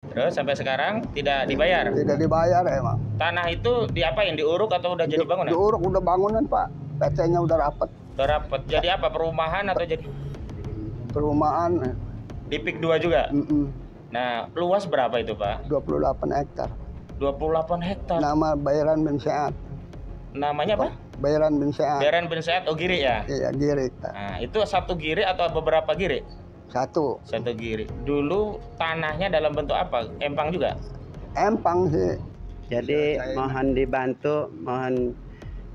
Terus sampai sekarang tidak dibayar. Tidak dibayar emang. Tanah itu diapain? Diuruk atau udah jadi bangunan? Diuruk udah bangunan Pak. PT-nya udah rapat. Udah rapet. Jadi apa? Perumahan atau jadi Perumahan. di PIK 2 juga? Mm-mm. Nah, luas berapa itu, Pak? 28 hektar. 28 hektar. Nama Bayaran bin Seat. Namanya apa? Bayaran bin Seat. Bayaran bin Seat Giri ya? Iya, Giri. Nah, itu satu giri atau beberapa giri? Satu. Satu giri. Dulu tanahnya dalam bentuk apa? Empang juga? Empang sih. Jadi mohon dibantu, mohon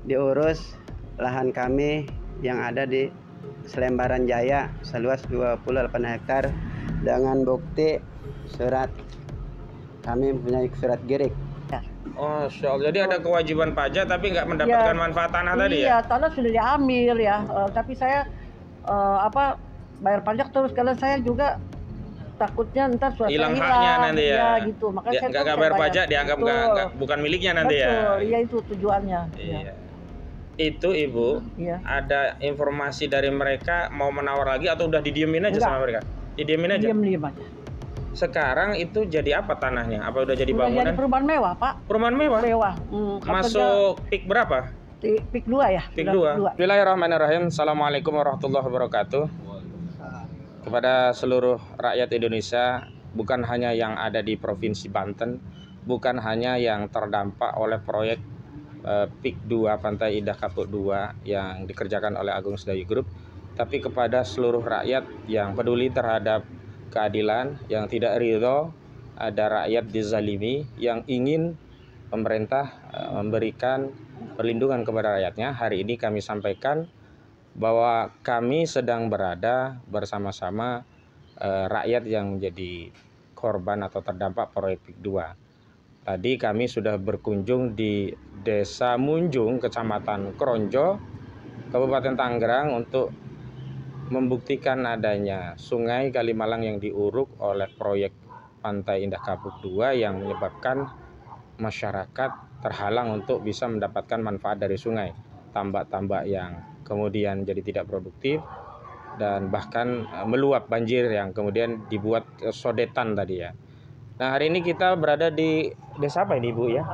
diurus lahan kami yang ada di Selembaran Jaya seluas 28 hektar dengan bukti surat kami mempunyai surat girik. Oh, jadi ada kewajiban pajak tapi nggak mendapatkan manfaat tanah tadi ya? Iya, tanah sudah diambil ya. Tapi saya bayar pajak terus karena saya juga takutnya ntar suatu Hilang haknya nanti ya? Ya gitu. Makanya saya nggak bayar pajak dianggap bukan miliknya nanti ya? Betul, iya itu tujuannya. Iya. Ya. Itu Ibu, Iya. ada informasi dari mereka mau menawar lagi atau udah didiemin aja Enggak. sama mereka? Didiemin aja? Diam aja. Sekarang itu jadi apa tanahnya? Apa udah jadi Udah bangunan? jadi perumahan mewah, Pak. Perumahan mewah? Mewah. Masuk PIK berapa? PIK 2 ya? PIK 2. Bismillahirrahmanirrahim. Assalamualaikum warahmatullahi wabarakatuh. Kepada seluruh rakyat Indonesia, bukan hanya yang ada di Provinsi Banten, bukan hanya yang terdampak oleh proyek PIK 2 Pantai Indah Kapuk 2 yang dikerjakan oleh Agung Sedayu Group, tapi kepada seluruh rakyat yang peduli terhadap keadilan, yang tidak ridho ada rakyat dizalimi, yang ingin pemerintah memberikan perlindungan kepada rakyatnya. Hari ini kami sampaikan bahwa kami sedang berada bersama-sama rakyat yang menjadi korban atau terdampak proyek PIK 2. Tadi kami sudah berkunjung di Desa Munjung, Kecamatan Kronjo, Kabupaten Tangerang untuk membuktikan adanya sungai Kalimalang yang diuruk oleh proyek Pantai Indah Kapuk 2 yang menyebabkan masyarakat terhalang untuk bisa mendapatkan manfaat dari sungai. Tambak-tambak yang kemudian jadi tidak produktif dan bahkan meluap banjir yang kemudian dibuat sodetan tadi ya. Nah, hari ini kita berada di desa apa ini Ibu ya?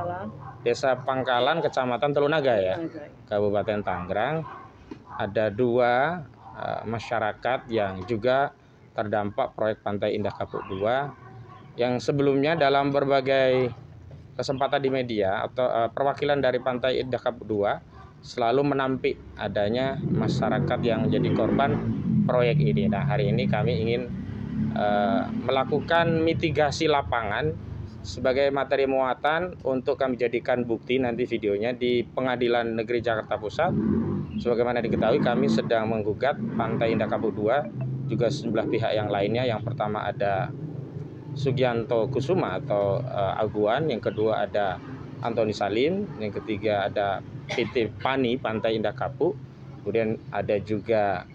Desa Pangkalan, Kecamatan Telunaga ya, Kabupaten Tangerang. Ada dua masyarakat yang juga terdampak proyek Pantai Indah Kapuk 2 yang sebelumnya dalam berbagai kesempatan di media atau perwakilan dari Pantai Indah Kapuk 2 selalu menampik adanya masyarakat yang menjadi korban proyek ini. Nah, hari ini kami ingin melakukan mitigasi lapangan sebagai materi muatan untuk kami jadikan bukti nanti videonya di Pengadilan Negeri Jakarta Pusat. Sebagaimana diketahui kami sedang menggugat Pantai Indah Kapuk 2 juga sejumlah pihak yang lainnya. Yang pertama ada Sugianto Kusuma atau Aguan, yang kedua ada Antoni Salim, yang ketiga ada PT Pani Pantai Indah Kapuk, kemudian ada juga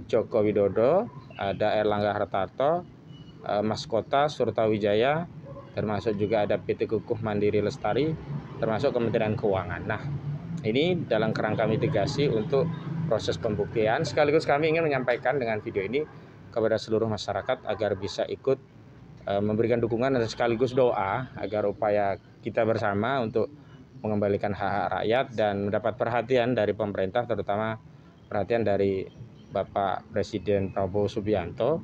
Joko Widodo, ada Erlangga Hartarto, Mas Kota Surtawijaya, termasuk juga ada PT Kukuh Mandiri Lestari, termasuk Kementerian Keuangan. Nah, ini dalam kerangka mitigasi untuk proses pembuktian, sekaligus kami ingin menyampaikan dengan video ini kepada seluruh masyarakat agar bisa ikut memberikan dukungan dan sekaligus doa agar upaya kita bersama untuk mengembalikan hak-hak rakyat dan mendapat perhatian dari pemerintah, terutama perhatian dari Bapak Presiden Prabowo Subianto,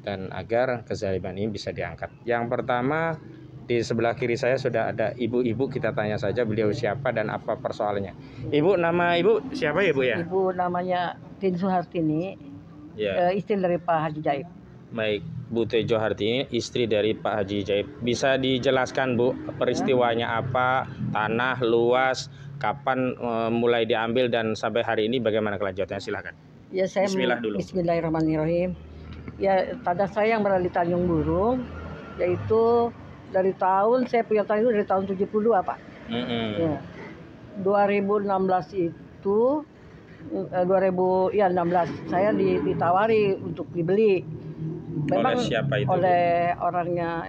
dan agar kezaliman ini bisa diangkat. Yang pertama, di sebelah kiri saya sudah ada ibu-ibu, kita tanya saja beliau siapa dan apa persoalannya. Ibu, nama ibu siapa ya Ibu ya? Ibu namanya Tin Suhartini, Ya. Istri dari Pak Haji Jaib. Baik, Bu Tejo Hartini, istri dari Pak Haji Jaib. Bisa dijelaskan Bu, peristiwanya apa, tanah luas, kapan mulai diambil dan sampai hari ini bagaimana kelanjutannya? Silakan. Ya, saya Bismillah dulu. Bismillahirrahmanirrahim. Ya, tanah saya yang berada di Tanjung Burung, yaitu dari tahun, saya punya tanah itu dari tahun 72 Pak. Ya. 2016 itu 2016 saya ditawari untuk dibeli. Memang oleh siapa itu? Oleh orangnya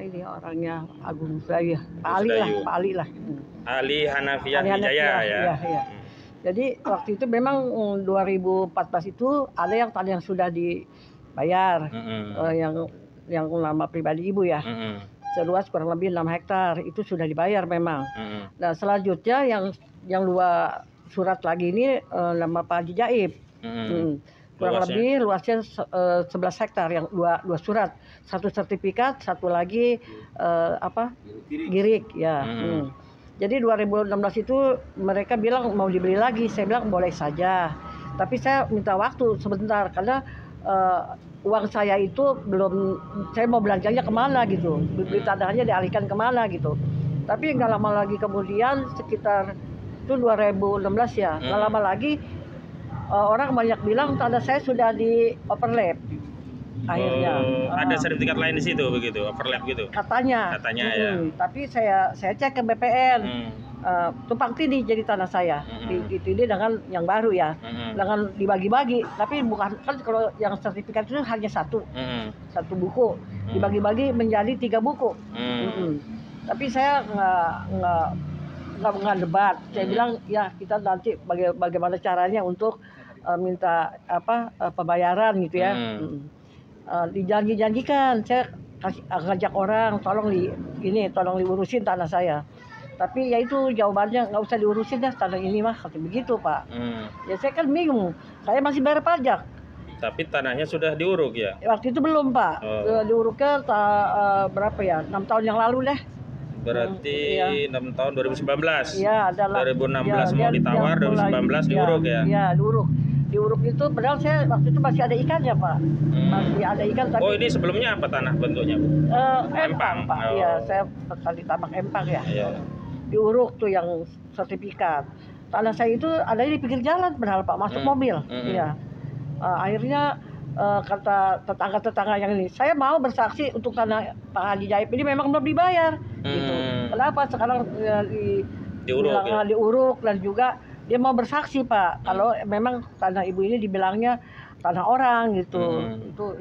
Agung Sedayu, Pak Ali lah. Ali Hanafiah Wijaya ya. Iya. Jadi waktu itu memang 2014 itu ada tanah yang sudah dibayar, yang nama pribadi ibu ya. seluas kurang lebih 6 hektar. Itu sudah dibayar memang. Mm-mm. Nah, selanjutnya yang 2 surat lagi ini nama Pak Haji Jaib. Kurang Luasnya? lebih luasnya 11 hektar, yang 2 surat. 1 sertifikat, 1 lagi girik ya. Jadi 2016 itu mereka bilang mau dibeli lagi. Saya bilang boleh saja. Tapi saya minta waktu sebentar karena uang saya itu belum, saya mau belanjanya kemana gitu, beli tanahnya dialihkan kemana gitu. Tapi nggak lama lagi kemudian, sekitar itu 2016 ya, nggak lama lagi orang banyak bilang tanah saya sudah di overlap akhirnya. Ada sertifikat lain di situ begitu, overlap gitu. Katanya Ya. Tapi saya cek ke BPN, tumpang tindih jadi tanah saya, ditindih dengan yang baru ya, dengan dibagi-bagi. Tapi bukan, kan kalau yang sertifikat itu hanya satu buku, dibagi-bagi menjadi 3 buku. Tapi saya nggak debat. Saya bilang ya kita nanti bagaimana caranya untuk minta pembayaran gitu ya. Dijanjikan saya ngajak orang tolong diurusin tanah saya. Tapi ya itu jawabannya nggak usah diurusin dah tanah ini mah, kata begitu Pak. Ya saya kan bingung, saya masih bayar pajak. Tapi tanahnya sudah diuruk ya? Waktu itu belum Pak. Diuruknya berapa ya, 6 tahun yang lalu deh. Berarti 6 tahun 2019. Iya, adalah 2016 mau ditawar, 2019 diuruk ya? Iya, diuruk itu padahal saya waktu itu masih ada ikannya Pak. Masih ada ikan tapi. Oh, ini sebelumnya apa tanah bentuknya, Bu? Empang Pak. Iya, saya sekali tambak empang ya. Iya. Diuruk tuh yang sertifikat. Tanah saya itu adanya di pinggir jalan padahal Pak, masuk mobil. Iya. Akhirnya kata tetangga-tetangga yang ini, saya mau bersaksi untuk tanah Pak Haji Jaib ini memang belum dibayar. Gitu. Kenapa sekarang diuruk dan juga dia mau bersaksi Pak, kalau memang tanah ibu ini dibilangnya tanah orang gitu.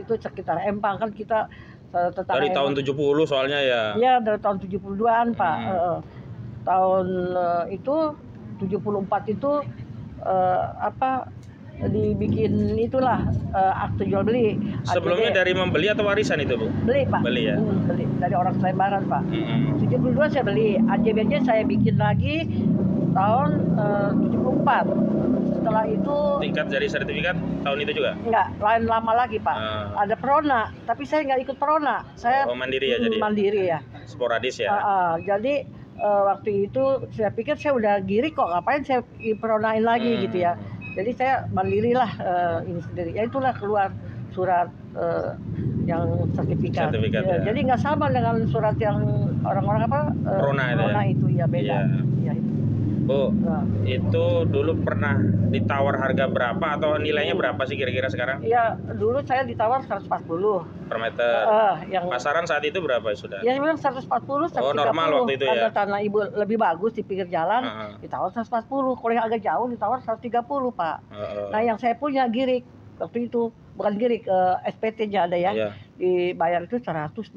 Itu sekitar Empang kan kita tetangga. Dari tahun 70 soalnya ya. Iya, dari tahun 72-an Pak. Tahun itu 74 itu dibikin itulah akte jual beli. Sebelumnya dari membeli atau warisan itu, Bu? Beli Pak. Beli ya. Beli dari orang Selembaran Pak. 72 saya beli. AJB-nya saya bikin lagi tahun 74. Setelah itu Tingkat dari sertifikat tahun itu juga? enggak, lain lama lagi Pak. Ada Perona, tapi saya nggak ikut Perona. Saya mandiri ya jadi? Mandiri ya. Sporadis ya? Jadi waktu itu saya pikir saya udah girik kok, ngapain saya Peronain lagi gitu ya. Jadi saya mandirilah ini sendiri. Ya itulah keluar surat yang sertifikat. Ya. Jadi nggak sama dengan surat yang orang-orang Perona itu ya beda. Ya, itu. Bu, itu dulu pernah ditawar harga berapa atau nilainya berapa sih kira-kira sekarang? Iya, dulu saya ditawar 140 per meter. Yang pasaran saat itu berapa sudah? Ya bilang 140, 130. Normal waktu itu ya. Ada tanah ibu lebih bagus di pinggir jalan, ditawar 140. Kalau yang agak jauh ditawar 130 Pak. Nah yang saya punya girik waktu itu, bukan girik, SPT-nya ada ya. Dibayar itu 125.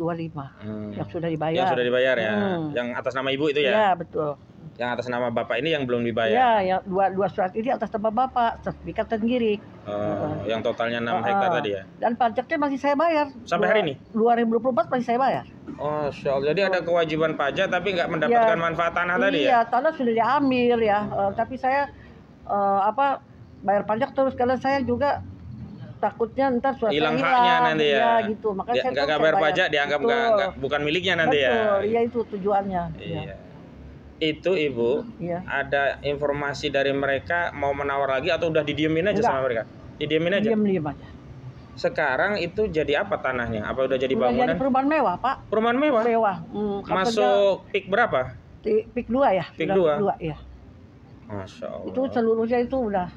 Yang sudah dibayar. Yang sudah dibayar ya. Yang atas nama ibu itu ya? Iya betul. Yang atas nama bapak ini yang belum dibayar? Iya, yang dua surat ini atas nama bapak, sertifikat dan girik. Yang totalnya 6 hektar tadi ya? Dan pajaknya masih saya bayar. Sampai hari ini? 2024 masih saya bayar. Oh, jadi ada kewajiban pajak tapi nggak mendapatkan manfaat tanah tadi ya? Iya, tanah sudah diambil ya. Tapi saya bayar pajak terus karena saya juga takutnya ntar suatu hilang haknya nanti ya. Ya gitu. Makanya saya nggak bayar pajak dianggap bukan miliknya nanti ya. Betul, iya itu tujuannya. Iya. Ya. Itu Ibu, ada informasi dari mereka mau menawar lagi atau udah didiemin aja sama mereka? Didiemin aja? Diem aja. Sekarang itu jadi apa tanahnya? Apa udah jadi bangunan? Jadi perumahan mewah Pak. Perumahan mewah? Mewah. Masuk PIK berapa? PIK 2 ya. PIK 2? Ya. Masya Allah. Itu seluruhnya itu udah.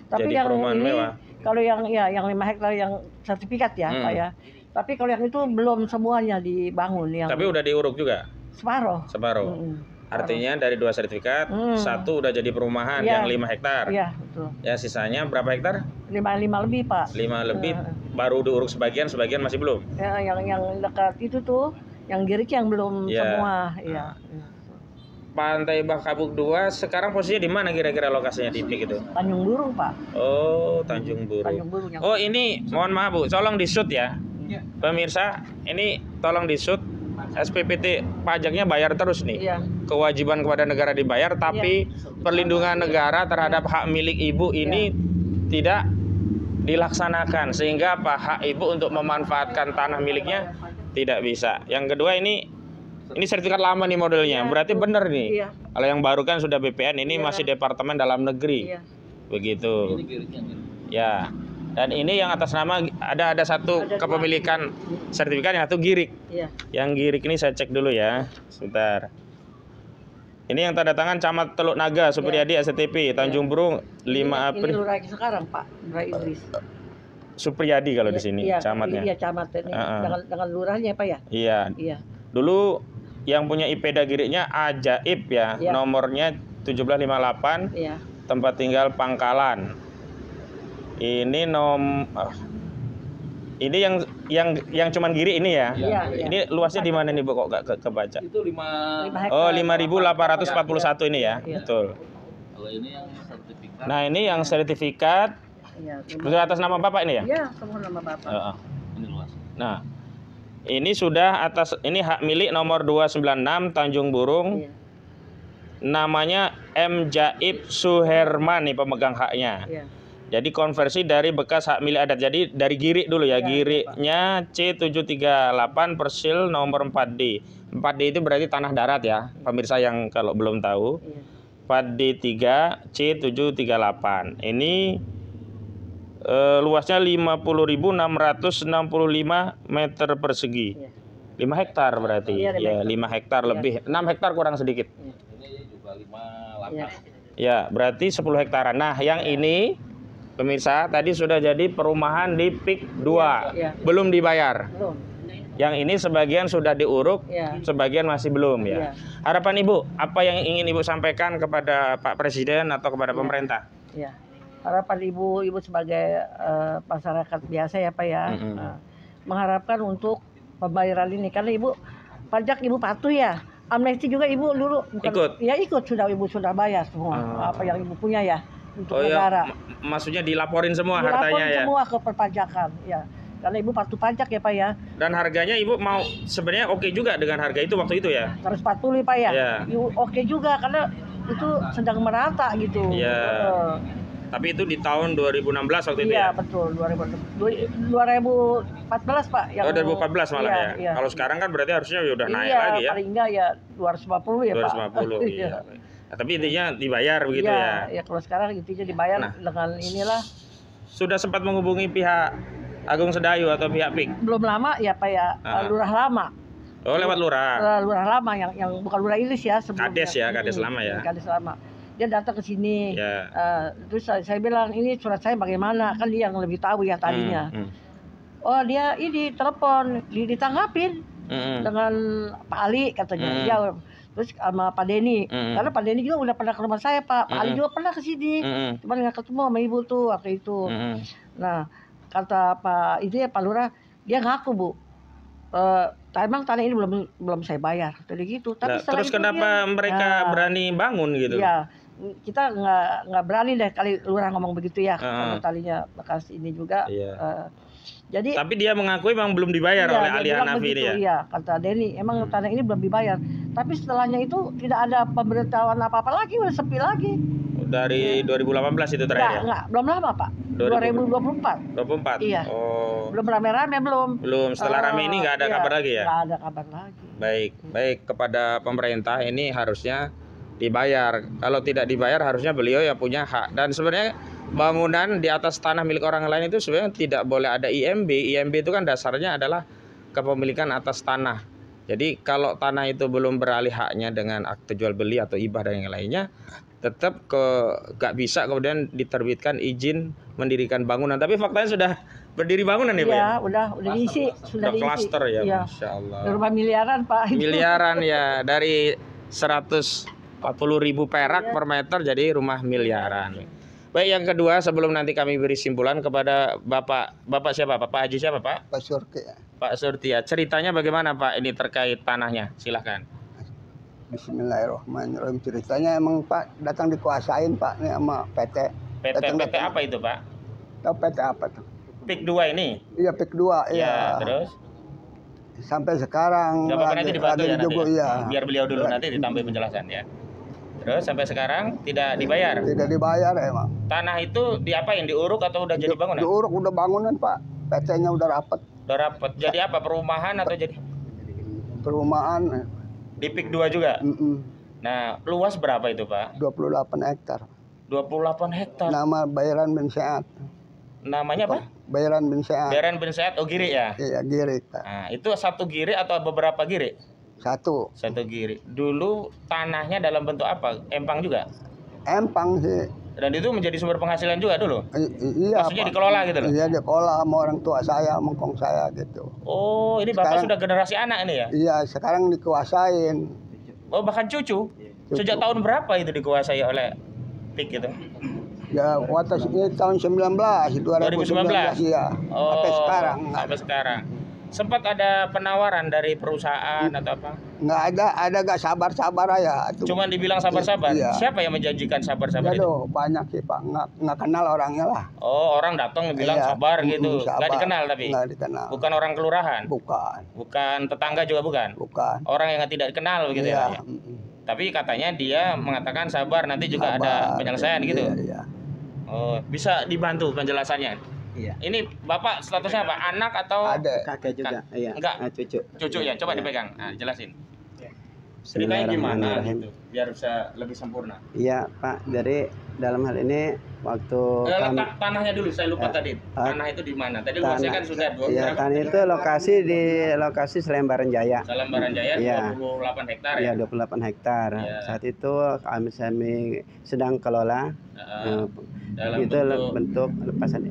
Tapi jadi yang perumahan ini, mewah? kalau yang 5 hektar yang sertifikat ya Pak ya. Tapi kalau yang itu belum semuanya dibangun. Tapi udah diuruk juga? Separuh. Artinya dari 2 sertifikat, 1 udah jadi perumahan yang 5 hektar. Iya, betul. Ya sisanya berapa hektar? 5 lebih Pak. 5 lebih, baru diuruk sebagian masih belum? Ya, yang dekat itu tuh, yang girik yang belum semua. Iya. Pantai Bakabuk 2 sekarang posisinya di mana kira-kira lokasinya di PIK itu? Tanjung Burung Pak. Oh, Tanjung Burung. Oh ini mohon maaf Bu, tolong di-shoot ya. Pemirsa, ini tolong di-shoot. SPPT pajaknya bayar terus nih. Iya. Kewajiban kepada negara dibayar, tapi perlindungan negara terhadap hak milik ibu ini tidak dilaksanakan, sehingga apa, hak ibu untuk memanfaatkan tanah miliknya tidak bisa. Yang kedua, ini sertifikat lama nih modelnya, berarti bener nih. Iya. Kalau yang baru kan sudah BPN, ini masih Departemen Dalam Negeri. Iya. Begitu. Ya. Dan ini yang atas nama ada satu kepemilikan sertifikat yang satu girik. Iya. Yang girik ini saya cek dulu ya. Sebentar. Ini yang tanda tangan Camat Teluk Naga, Supriyadi STP, Tanjung Burung, 5 April. Ini lurah sekarang, Pak, Lurah Idris. Supriyadi kalau di sini Iya, camatnya. Iya, camat ini. Dengan lurahnya, Pak ya? Iya. Iya. Dulu yang punya IPEDA giriknya Ajaib ya, Iya. nomornya 1758, Iya. tempat tinggal Pangkalan. Ini ini yang cuman giri ini ya. Iya. Ini luasnya di mana nih Bu, kok gak kebaca? Itu 5 hektar. Oh, 5.841 ini ya. Iya. Betul. Kalau ini yang sertifikat. Nah, ini yang sertifikat Iya. sudah atas nama Bapak ini ya? Iya, semua nama Bapak. Ini luas. Nah, ini sudah ini hak milik nomor 296 Tanjung Burung. Iya. Namanya M. Jaib Suherman nih pemegang haknya. Iya. Jadi konversi dari bekas hak milik adat. Jadi dari girik dulu ya. Iya, Giriknya C738 persil nomor 4D. 4D itu berarti tanah darat ya. Pemirsa yang kalau belum tahu. Iya. 4D3 C738. Ini luasnya 50.665 meter persegi. Iya. 5 hektar berarti. Iya, 5 Ya, hektar. 5 hektar lebih. 6 hektar kurang sedikit. Ini juga 5 Iya. lapas. Ya, berarti 10 hektaran. Nah, yang ini pemirsa tadi sudah jadi perumahan di PIK 2. Iya. Belum dibayar. Belum. Yang ini sebagian sudah diuruk, Iya. sebagian masih belum ya. Iya. Harapan Ibu, apa yang ingin Ibu sampaikan kepada Pak Presiden atau kepada pemerintah? Ya, harapan ibu sebagai masyarakat biasa ya Pak ya, mengharapkan untuk pembayaran ini karena ibu pajak ibu patuh ya, amnesti juga ibu dulu Ikut? Ya ikut ibu sudah bayar semua apa yang ibu punya ya untuk Oh negara. ya, maksudnya dilaporin semua hartanya ya. Semua ke perpajakan ya, karena ibu patuh pajak ya Pak ya. Dan harganya Ibu mau sebenarnya oke juga dengan harga itu waktu itu ya. 140 Pak ya. Iya. Oke juga karena itu sedang merata gitu. Iya. Tapi itu di tahun 2016 waktu itu Iya ya. betul 2014 Pak. Oh 2014 malah ya. Iya. Kalau sekarang kan berarti harusnya udah naik Iya, lagi ya. paling enggak ya 250 ya Pak. 250 iya. Nah, tapi intinya dibayar begitu Iya, ya. ya kalau sekarang intinya dibayar Nah. dengan inilah. Sudah sempat menghubungi pihak Agung Sedayu atau pihak PIK? Belum lama ya Pak ya, lurah lama. Oh lewat lurah. Lurah lama yang bukan lurah Ilis ya sebelumnya. Kades ya, Kades lama ya. Kades lama. Dia datang ke sini. Ya. Terus saya bilang ini surat saya bagaimana? Kan dia yang lebih tahu ya tadinya. Oh dia ini telepon, ditanggapin dengan Pak Ali katanya. Dia terus sama Pak Denny. Karena Pak Denny juga udah pernah ke rumah saya Pak. Pak Ali juga pernah ke sini. Cuma nggak ketemu sama ibu tuh waktu itu. Nah kata Pak itu ya Pak Lurah, dia ngaku Bu. Emang tanah ini belum saya bayar, tadi gitu. Tapi Nah, terus kenapa mereka berani bangun gitu? Iya, kita nggak berani deh kali lurah ngomong begitu ya. Karena talinya bekas ini juga. Iya. Jadi. Tapi dia mengakui memang belum dibayar oleh Ali Hanafi ini ya. Iya, kata Denny, emang tanah ini belum dibayar. Tapi setelahnya itu tidak ada pemberitahuan apa-apa lagi, udah sepi lagi. Dari 2018 itu terakhir ya? Enggak, belum lama Pak. 2024. 24. Iya. Oh. Belum rame-rame belum. Belum. Setelah rame ini nggak ada iya, kabar lagi ya? Nggak ada kabar lagi. Baik kepada pemerintah ini harusnya dibayar. Kalau tidak dibayar harusnya beliau yang punya hak. Dan sebenarnya bangunan di atas tanah milik orang lain itu sebenarnya tidak boleh ada IMB. IMB itu kan dasarnya adalah kepemilikan atas tanah. Jadi kalau tanah itu belum beralih haknya dengan akte jual beli atau hibah dan yang lainnya, tetap gak bisa kemudian diterbitkan izin mendirikan bangunan. Tapi faktanya sudah berdiri bangunan ya Pak? Iya, udah diisi, sudah diisi. Klaster ya, iya. Masya Allah. Rumah miliaran Pak. Miliaran ya, dari 140.000 perak per meter jadi rumah miliaran. Baik, yang kedua sebelum nanti kami beri simpulan kepada Bapak siapa? Pak Haji siapa Pak? Pak Surti. Pak Surtia. Ceritanya bagaimana Pak ini terkait tanahnya? Silahkan. Bismillahirrahmanirrahim. Ceritanya emang Pak datang dikuasain Pak nih sama PT. PT apa itu Pak? Tahu PT apa tuh? PIK 2 ini? Iya PIK 2 Ya, ya. terus? Sampai sekarang Nggak apa-apa, nanti dibantu ya nanti dijugo, ya. iya. Biar beliau dulu nanti ditambah penjelasan ya. Terus sampai sekarang tidak dibayar. Tidak dibayar emang. Tanah itu diapain? Diuruk atau udah jadi bangunan? Diuruk udah bangunan Pak. PT-nya udah rapet. Udah rapet. Jadi apa? Perumahan atau jadi Perumahan di PIK 2 juga? 28 Nah, luas berapa itu, Pak? hektar. 28 hektar. Nama Bayaran bin Seat. Namanya apa? Bayaran bin Seat. Bayaran bin Said Ogiri ya? Iya, Girik Pak. Nah, itu satu giri atau beberapa giri? Satu. Satu giri. Dulu tanahnya dalam bentuk apa? Empang juga? Empang sih. Dan itu menjadi sumber penghasilan juga dulu? Iya. Maksudnya Pak. dikelola gitu loh? Iya, dikelola sama orang tua saya, mengkong saya gitu. Oh, ini Bapak Sekarang- sudah generasi anak ini ya? Iya, sekarang dikuasain. Oh, bahkan cucu? Sejak tahun berapa itu dikuasai oleh PIK itu? Ya, waktu ini tahun 2019, iya. Oh, Sampai sekarang sampai sekarang. Sempat ada penawaran dari perusahaan atau apa? nggak ada gak sabar-sabar aja. Tuh. Cuman dibilang sabar-sabar. Iya. Siapa yang menjanjikan sabar-sabar itu? Aduh, banyak sih Pak, nggak kenal orangnya lah. Oh, orang datang bilang Iya. sabar gitu. Sabar. Nggak dikenal tapi? Nggak dikenal. Bukan orang kelurahan? Bukan. Bukan tetangga juga bukan? Bukan. Orang yang tidak dikenal begitu Iya. ya? Tapi katanya dia mengatakan sabar, nanti juga ada Sabar. penyelesaian gitu? Iya, iya. Oh, bisa dibantu penjelasannya? Iya. Ini Bapak statusnya apa? Anak atau Ada. Kakek juga, iya. Enggak. Cucu. cucu ya? Coba Iya. dipegang. Nah, jelasin. Ceritanya gimana Bismillahirrahmanirrahim. gitu, biar bisa lebih sempurna. Iya Pak, dari dalam hal ini waktu kami Letak tanahnya dulu, saya lupa tadi. Tanah itu di mana? Tadi luasnya kan sudah ya, tanah itu lokasi Selembaran Jaya. Salambaran Jaya Iya. 28 hektar Ya, ya. 28 hektar. Iya. Saat itu kami sedang kelola Heeh. Dalam itu bentuk lepasan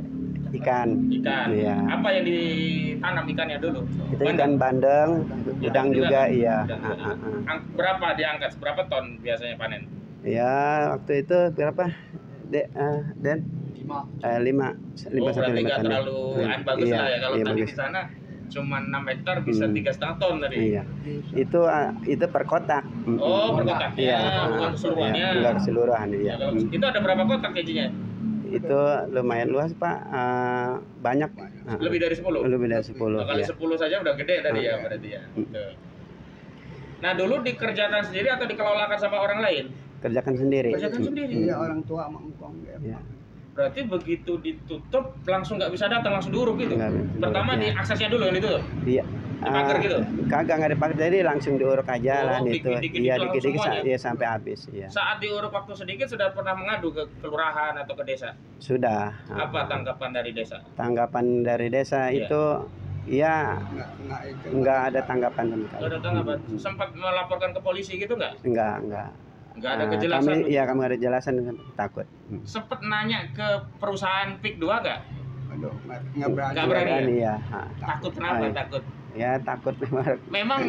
ikan. ikan. Iya. Apa yang ditanam ikannya dulu? Itu ikan bandeng, udang juga, iya. Udang. Berapa diangkat? Berapa ton biasanya panen? Ya, waktu itu berapa? Den? 5 Oh, sampai berarti 5 nggak ton. terlalu bagus Iya, lah ya. Kalau iya, tadi bagus. di sana cuma 6 hektar bisa 3,5 ton tadi. Iya. Itu per kotak. Oh, per kotak. Iya. Bukan keseluruhannya. Iya, enggak keseluruhan, iya. Ya, kalau itu ada berapa kotak kejinya? Itu lumayan luas, Pak. Banyak. Lebih dari 10. Lebih dari 10. Nah, kali iya. 10 saja udah gede tadi ya berarti ya. Betul. Nah, dulu dikerjakan sendiri atau dikelolakan sama orang lain? Kerjakan sendiri. Kerjakan sendiri. Iya, orang tua sama engkong. Iya. Berarti begitu ditutup langsung nggak bisa datang, langsung diuruk gitu. Nggak bisa. Pertama Iya. di aksesnya dulu yang ditutup. Iya. Dipagar gitu? Kagak nggak dipakai, jadi langsung diuruk aja Oh, lah itu. dikit-dikit Iya, langsung dikit-dikit semuanya? ya sampai habis, iya. Saat diuruk waktu sedikit sudah pernah mengadu ke kelurahan atau ke desa. Sudah. Apa tanggapan dari desa? Tanggapan dari desa Iya. itu ya Nggak itu. nggak ada tanggapan sama sekali. Nggak ada tanggapan. Sempat melaporkan ke polisi gitu nggak? Enggak. Nggak ada kejelasan. Kami ada kejelasan, takut. Sempet nanya ke perusahaan PIK 2 nggak? Aduh, nggak berani. Nggak berani. Ya. Takut kenapa? Iya. Takut. Ya takut memang. Memang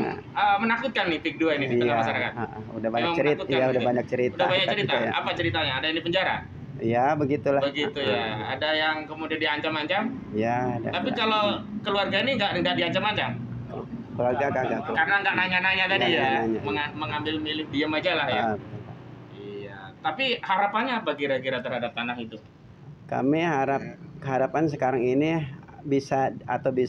menakutkan nih PIK 2 ini di tengah Iya, masyarakat. udah banyak Memang cerita, menakutkan ya udah gitu. banyak cerita. Udah banyak cerita. Kita ya. Apa ceritanya? Ada yang di penjara? Ya begitulah. Begitu ya. Ada yang kemudian diancam-ancam. Ya. Ada. Tapi kalau keluarga ini nggak diancam-ancam. Keluarga kagak. Karena nggak nanya-nanya tadi Nggak ya. nanya-nanya. Mengambil milih diam aja lah ya. Ah, Iya. Tapi harapannya apa kira-kira terhadap tanah itu? Kami harapan sekarang ini bisa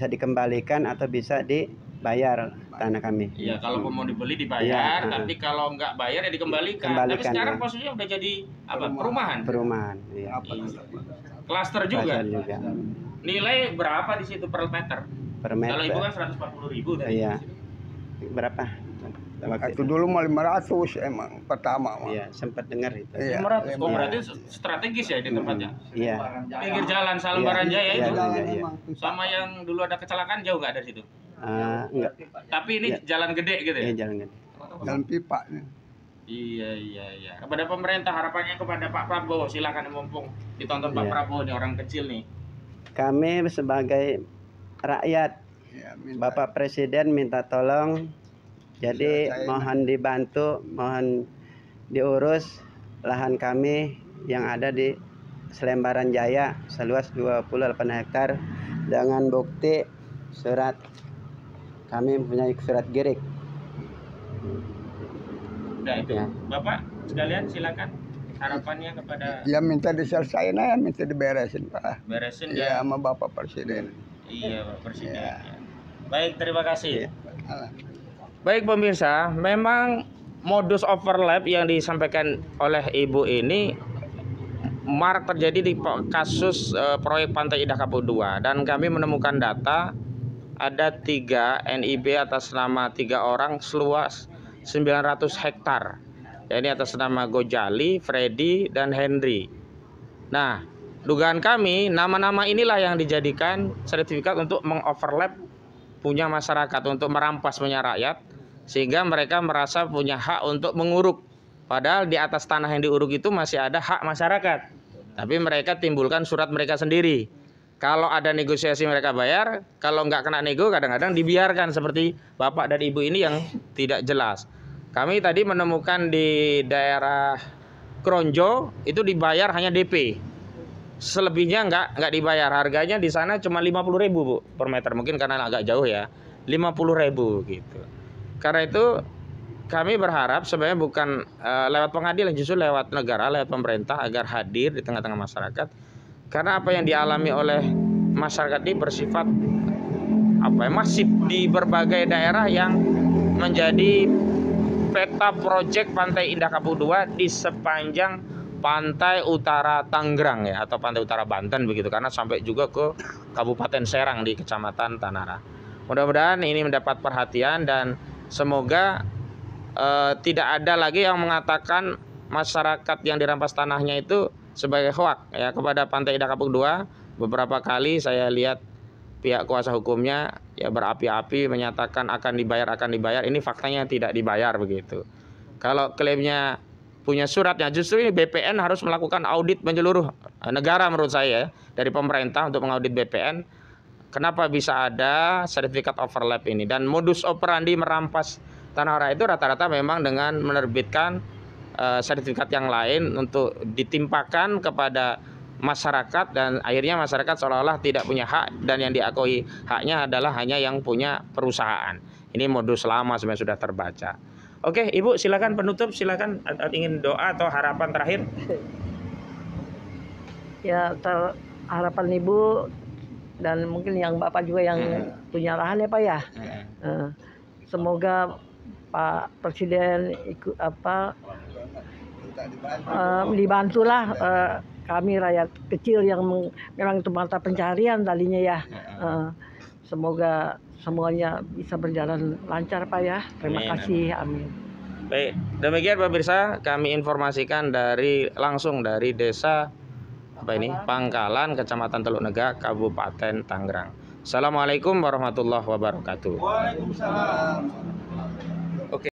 dikembalikan atau bisa dibayar tanah kami. Iya, kalau mau dibeli dibayar, Iya, tapi kalau nggak bayar ya dikembalikan. Tapi Kembalikan, sekarang ya. posisinya udah jadi apa? Perumahan. Perumahan. Iya. Klaster juga. Pasar juga. Nilai berapa di situ per meter? Per Kalau ibu kan meter. 140.000 tadi. Iya. Berapa? Waktu Itu dulu mah 500 emang pertama mah. Iya, sempat dengar itu. Iya. 500. Oh, Iya. berarti strategis ya di tempatnya. Iya. Pinggir jalan Salembaran Jaya Iya, itu. iya. Emang Sama yang dulu ada kecelakaan jauh nggak dari situ? Enggak. Tapi ini Iya. jalan gede gitu ya? Iya, jalan gede. jalan pipa nih. Iya. Kepada pemerintah harapannya kepada Pak Prabowo, silakan mumpung ditonton Pak Iya. Prabowo nih orang kecil nih. Kami sebagai rakyat, Ya, minta. Bapak Presiden minta tolong. Jadi Saya- mohon dibantu, mohon diurus lahan kami yang ada di Selembaran Jaya seluas 28 hektar dengan bukti surat, kami mempunyai surat girik. Udah itu. Ya. Bapak sekalian silakan harapannya kepada Ya minta diselesaikan aja, minta diberesin Pak. beresin Ya ya. sama Bapak Presiden. Iya, Pak Presiden. Iya. Ya. Baik, terima kasih. Iya. Baik pemirsa, memang modus overlap yang disampaikan oleh Ibu ini marak terjadi di kasus proyek Pantai Indah Kapuk 2, dan kami menemukan data ada 3 NIB atas nama 3 orang seluas 900 hektar. Ini atas nama Gojali, Freddy, dan Henry. Nah, dugaan kami nama-nama inilah yang dijadikan sertifikat untuk mengoverlap punya masyarakat, untuk merampas punya rakyat, sehingga mereka merasa punya hak untuk menguruk. Padahal di atas tanah yang diuruk itu masih ada hak masyarakat. Tapi mereka timbulkan surat mereka sendiri. Kalau ada negosiasi mereka bayar, kalau nggak kena nego kadang-kadang dibiarkan seperti Bapak dan Ibu ini yang tidak jelas. Kami tadi menemukan di daerah Kronjo itu dibayar hanya DP. Selebihnya nggak dibayar. Harganya di sana cuma 50.000 Bu per meter. Mungkin karena agak jauh ya. 50.000 gitu. Karena itu kami berharap sebenarnya bukan lewat pengadilan, justru lewat negara, lewat pemerintah agar hadir di tengah-tengah masyarakat. Karena apa yang dialami oleh masyarakat ini bersifat masif di berbagai daerah yang menjadi peta proyek Pantai Indah Kapuk 2 di sepanjang pantai utara Tangerang ya, atau pantai utara Banten begitu, karena sampai juga ke Kabupaten Serang di Kecamatan Tanara. Mudah-mudahan ini mendapat perhatian dan semoga tidak ada lagi yang mengatakan masyarakat yang dirampas tanahnya itu sebagai hoak ya kepada Pantai Indah Kapuk 2. Beberapa kali saya lihat pihak kuasa hukumnya ya berapi-api menyatakan akan dibayar, ini faktanya tidak dibayar begitu. Kalau klaimnya punya suratnya, justru ini BPN harus melakukan audit menyeluruh negara menurut saya dari pemerintah untuk mengaudit BPN. Kenapa bisa ada sertifikat overlap ini, dan modus operandi merampas tanah rakyat itu rata-rata memang dengan menerbitkan sertifikat yang lain untuk ditimpakan kepada masyarakat, dan akhirnya masyarakat seolah-olah tidak punya hak dan yang diakui haknya adalah hanya yang punya perusahaan. Ini modus lama sebenarnya sudah terbaca. Oke, Ibu silakan penutup, silakan ingin doa atau harapan terakhir. Ya, harapan Ibu dan mungkin yang Bapak juga yang punya lahan ya Pak ya. Semoga Pak Presiden ikut dibantulah kami rakyat kecil yang memang itu mata pencarian tadinya ya. Semoga semuanya bisa berjalan lancar Pak ya. Terima kasih. Amin. Baik, demikian pemirsa kami informasikan langsung dari desa Pangkalan, Kecamatan Teluk Nega, Kabupaten Tangerang. Assalamualaikum warahmatullahi wabarakatuh. Waalaikumsalam.